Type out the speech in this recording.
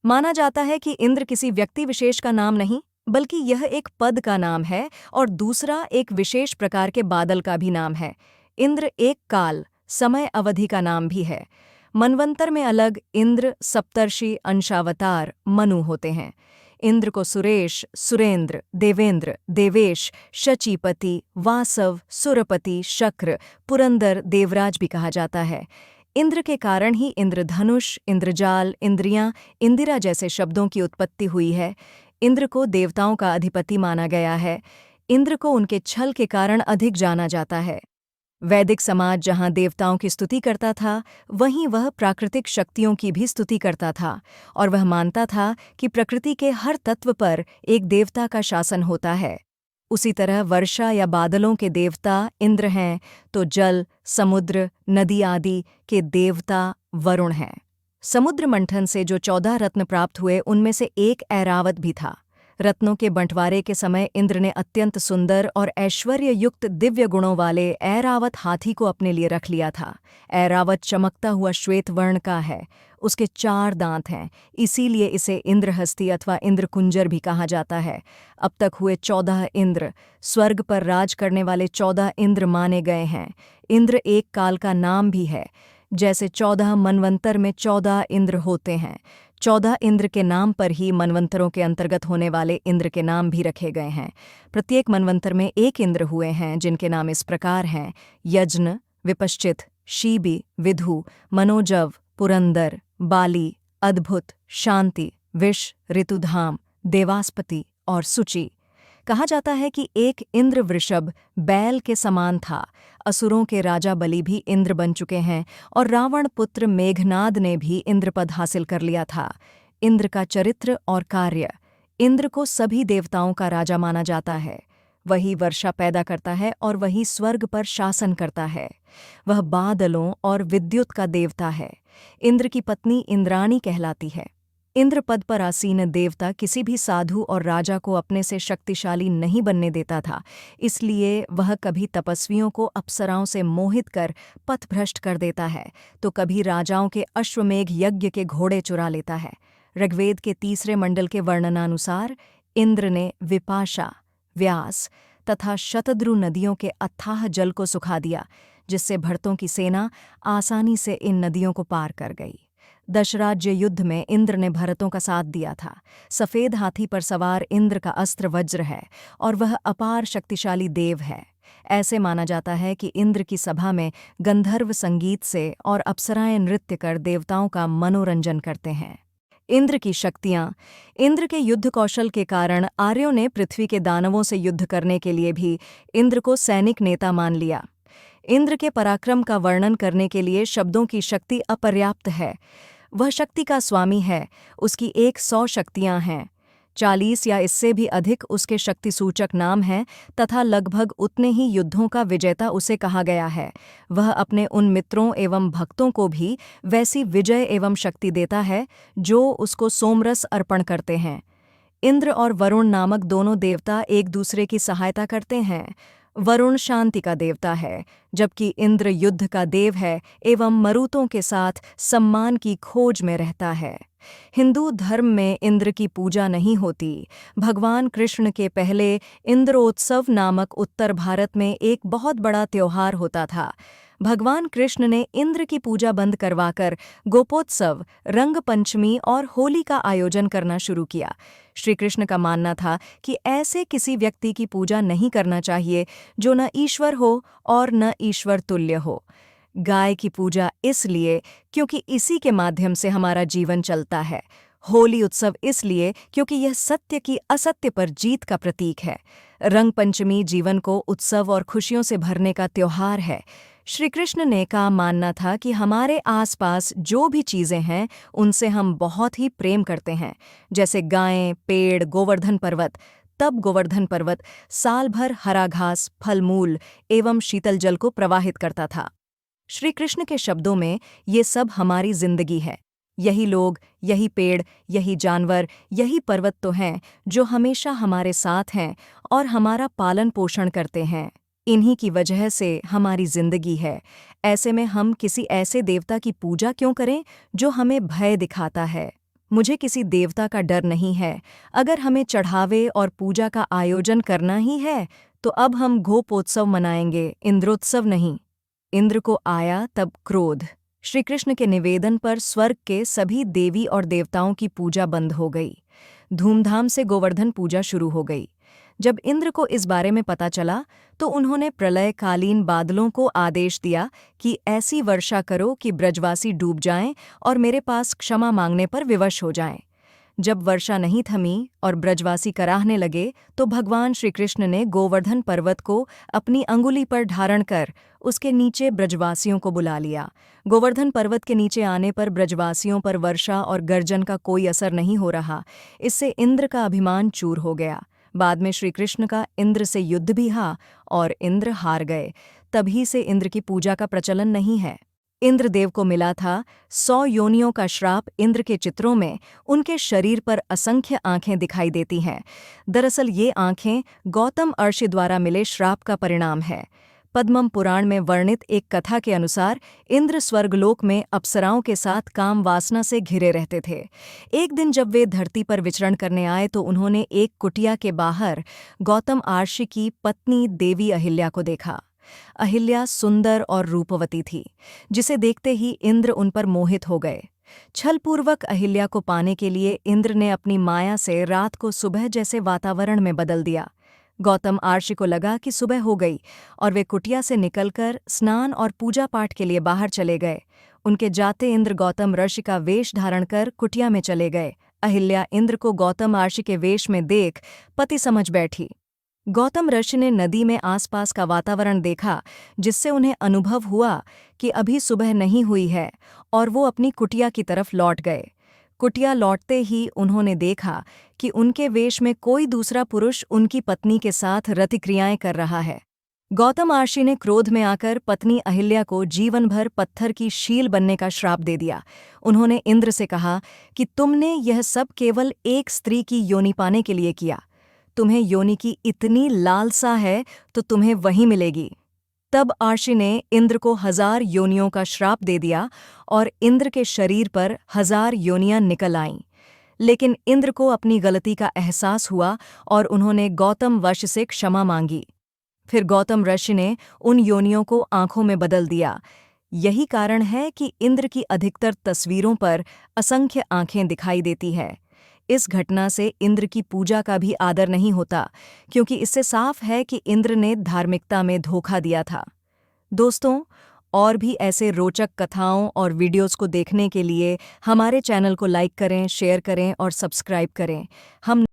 माना जाता है कि इंद्र किसी व्यक्ति विशेष का नाम नहीं, बल्कि यह एक पद का नाम है और दूसरा एक विशेष प्रकार के बादल का भी नाम है। इंद्र एक काल, समय अवधि का नाम भी है। मनवंतर में अलग इंद्र, सप्तर्षि, अंशावतार, मनु होते हैं। इंद्र को सुरेश, सुरेंद्र, देवेंद्र, देवेश, शचीपति, वासव, सुरपति, शक्र, पुरंदर, देवराज भी कहा जाता है। इंद्र के कारण ही इंद्रधनुष, इंद्रजाल, इंद्रियां, इंदिरा जैसे शब्दों की उत्पत्ति हुई है। इंद्र को देवताओं का अधिपति माना गया है। इंद्र को उनके छल के कारण अधिक जाना जाता है। वैदिक समाज जहाँ देवताओं की स्तुति करता था, वहीं वह प्राकृतिक शक्तियों की भी स्तुति करता था, और वह मानता था कि प्रकृति के हर तत्व पर एक देवता का शासन होता है। उसी तरह वर्षा या बादलों के देवता इंद्र हैं, तो जल, समुद्र, नदी आदि के देवता वरुण हैं। समुद्र मंथन से जो 14 रत्न प्राप्त हुए, उनमें से एक ऐरावत भी था। रत्नों के बंटवारे के समय इंद्र ने अत्यंत सुंदर और ऐश्वर्य युक्त दिव्य गुणों वाले ऐरावत हाथी को अपने लिए रख लिया था। ऐरावत चमकता हुआ श्वेत वर्ण का है। उसके 4 दांत हैं, इसीलिए इसे इंद्रहस्ती अथवा इंद्रकुंजर भी कहा जाता है। अब तक हुए 14 इंद्र, स्वर्ग पर राज करने वाले 14 इंद्र माने गए हैं। इंद्र एक काल का नाम भी है। जैसे 14 मनवंतर में 14 इंद्र होते हैं, 14 इंद्र के नाम पर ही मनवंतरों के अंतर्गत होने वाले इंद्र के नाम भी रखे गए हैं। प्रत्येक मनवंतर में एक इंद्र हुए हैं, जिनके नाम इस प्रकार हैं: यज्ञ, विपश्चित, शीबी, विधु, मनोजव, पुरंदर, बाली, अद्भुत, शांति, विष, ऋतुधाम, देवास्पति और सुचि। कहा जाता है कि एक इंद्र वृषभ बैल के समान था। असुरों के राजा बलि भी इंद्र बन चुके हैं और रावण पुत्र मेघनाद ने भी इंद्रपद हासिल कर लिया था। इंद्र का चरित्र और कार्य: इंद्र को सभी देवताओं का राजा माना जाता है। वही वर्षा पैदा करता है और वही स्वर्ग पर शासन करता है। वह बादलों और विद्युत का देवता है। इंद्र की पत्नी इंद्राणी कहलाती है। इंद्र पद पर आसीन देवता किसी भी साधु और राजा को अपने से शक्तिशाली नहीं बनने देता था, इसलिए वह कभी तपस्वियों को अप्सराओं से मोहित कर पथभ्रष्ट कर देता है, तो कभी राजाओं के अश्वमेघ यज्ञ के घोड़े चुरा लेता है। ऋग्वेद के 3 मंडल के वर्णनानुसार इंद्र ने विपाशा, व्यास तथा शतद्रु नदियों के अथाह जल को सुखा दिया, जिससे भरतों की सेना आसानी से इन नदियों को पार कर गई। दशराज्य युद्ध में इंद्र ने भरतों का साथ दिया था। सफेद हाथी पर सवार इंद्र का अस्त्र वज्र है और वह अपार शक्तिशाली देव है। ऐसे माना जाता है कि इंद्र की सभा में गंधर्व संगीत से और अप्सराएं नृत्य कर देवताओं का मनोरंजन करते हैं। इंद्र की शक्तियाँ: इंद्र के युद्ध कौशल के कारण आर्यों ने पृथ्वी के दानवों से युद्ध करने के लिए भी इंद्र को सैनिक नेता मान लिया। इंद्र के पराक्रम का वर्णन करने के लिए शब्दों की शक्ति अपर्याप्त है। वह शक्ति का स्वामी है। उसकी 100 शक्तियाँ हैं। 40 या इससे भी अधिक उसके शक्तिसूचक नाम हैं तथा लगभग उतने ही युद्धों का विजेता उसे कहा गया है। वह अपने उन मित्रों एवं भक्तों को भी वैसी विजय एवं शक्ति देता है जो उसको सोमरस अर्पण करते हैं। इंद्र और वरुण नामक दोनों देवता एक दूसरे की सहायता करते हैं। वरुण शांति का देवता है, जबकि इंद्र युद्ध का देव है एवं मरुतों के साथ सम्मान की खोज में रहता है। हिंदू धर्म में इंद्र की पूजा नहीं होती। भगवान कृष्ण के पहले इंद्रोत्सव नामक उत्तर भारत में एक बहुत बड़ा त्योहार होता था। भगवान कृष्ण ने इंद्र की पूजा बंद करवाकर गोपोत्सव, रंग पंचमी और होली का आयोजन करना शुरू किया। श्री कृष्ण का मानना था कि ऐसे किसी व्यक्ति की पूजा नहीं करना चाहिए जो न ईश्वर हो और न ईश्वर तुल्य हो। गाय की पूजा इसलिए क्योंकि इसी के माध्यम से हमारा जीवन चलता है। होली उत्सव इसलिए क्योंकि यह सत्य की असत्य पर जीत का प्रतीक है। रंग पंचमी जीवन को उत्सव और खुशियों से भरने का त्योहार है। श्री कृष्ण ने का मानना था कि हमारे आसपास जो भी चीज़ें हैं उनसे हम बहुत ही प्रेम करते हैं, जैसे गायें, पेड़, गोवर्धन पर्वत। तब गोवर्धन पर्वत साल भर हरा घास, फल मूल एवं शीतल जल को प्रवाहित करता था। श्री कृष्ण के शब्दों में ये सब हमारी जिंदगी है। यही लोग, यही पेड़, यही जानवर, यही पर्वत तो हैं जो हमेशा हमारे साथ हैं और हमारा पालन पोषण करते हैं। इन्हीं की वजह से हमारी जिंदगी है। ऐसे में हम किसी ऐसे देवता की पूजा क्यों करें जो हमें भय दिखाता है? मुझे किसी देवता का डर नहीं है। अगर हमें चढ़ावे और पूजा का आयोजन करना ही है तो अब हम गोपोत्सव मनाएंगे, इंद्रोत्सव नहीं। इंद्र को आया तब क्रोध। श्री कृष्ण के निवेदन पर स्वर्ग के सभी देवी और देवताओं की पूजा बंद हो गई। धूमधाम से गोवर्धन पूजा शुरू हो गई। जब इंद्र को इस बारे में पता चला तो उन्होंने प्रलयकालीन बादलों को आदेश दिया कि ऐसी वर्षा करो कि ब्रजवासी डूब जाएं और मेरे पास क्षमा मांगने पर विवश हो जाएं। जब वर्षा नहीं थमी और ब्रजवासी कराहने लगे तो भगवान श्री कृष्ण ने गोवर्धन पर्वत को अपनी अंगुली पर धारण कर उसके नीचे ब्रजवासियों को बुला लिया। गोवर्धन पर्वत के नीचे आने पर ब्रजवासियों पर वर्षा और गर्जन का कोई असर नहीं हो रहा। इससे इंद्र का अभिमान चूर हो गया। बाद में श्री कृष्ण का इंद्र से युद्ध भी हुआ और इंद्र हार गए। तभी से इंद्र की पूजा का प्रचलन नहीं है। इंद्रदेव को मिला था 100 योनियों का श्राप। इंद्र के चित्रों में उनके शरीर पर असंख्य आंखें दिखाई देती हैं। दरअसल ये आंखें गौतम अर्षि द्वारा मिले श्राप का परिणाम है। पद्मम पुराण में वर्णित एक कथा के अनुसार इंद्र स्वर्गलोक में अप्सराओं के साथ काम वासना से घिरे रहते थे। एक दिन जब वे धरती पर विचरण करने आए तो उन्होंने एक कुटिया के बाहर गौतम अर्षि की पत्नी देवी अहिल्या को देखा। अहिल्या सुंदर और रूपवती थी, जिसे देखते ही इंद्र उन पर मोहित हो गए। छलपूर्वक अहिल्या को पाने के लिए इंद्र ने अपनी माया से रात को सुबह जैसे वातावरण में बदल दिया। गौतम अर्षि को लगा कि सुबह हो गई और वे कुटिया से निकलकर स्नान और पूजा पाठ के लिए बाहर चले गए। उनके जाते इंद्र गौतम ऋषि का वेश धारण कर कुटिया में चले गए। अहिल्या इंद्र को गौतम अर्षि के वेश में देख पति समझ बैठी। गौतम ऋषि ने नदी में आसपास का वातावरण देखा, जिससे उन्हें अनुभव हुआ कि अभी सुबह नहीं हुई है, और वो अपनी कुटिया की तरफ लौट गए। कुटिया लौटते ही उन्होंने देखा कि उनके वेश में कोई दूसरा पुरुष उनकी पत्नी के साथ रतिक्रियाएं कर रहा है। गौतम अर्षि ने क्रोध में आकर पत्नी अहिल्या को जीवन भर पत्थर की शील बनने का श्राप दे दिया। उन्होंने इंद्र से कहा कि तुमने यह सब केवल एक स्त्री की योनि पाने के लिए किया। तुम्हें योनि की इतनी लालसा है तो तुम्हें वही मिलेगी। तब अर्षि ने इंद्र को 1000 योनियों का श्राप दे दिया और इंद्र के शरीर पर 1000 योनियां निकल आईं। लेकिन इंद्र को अपनी गलती का एहसास हुआ और उन्होंने गौतम वश से क्षमा मांगी। फिर गौतम ऋषि ने उन योनियों को आंखों में बदल दिया। यही कारण है कि इंद्र की अधिकतर तस्वीरों पर असंख्य आंखें दिखाई देती है। इस घटना से इंद्र की पूजा का भी आदर नहीं होता, क्योंकि इससे साफ है कि इंद्र ने धार्मिकता में धोखा दिया था। दोस्तों, और भी ऐसे रोचक कथाओं और वीडियोस को देखने के लिए हमारे चैनल को लाइक करें, शेयर करें और सब्सक्राइब करें। हम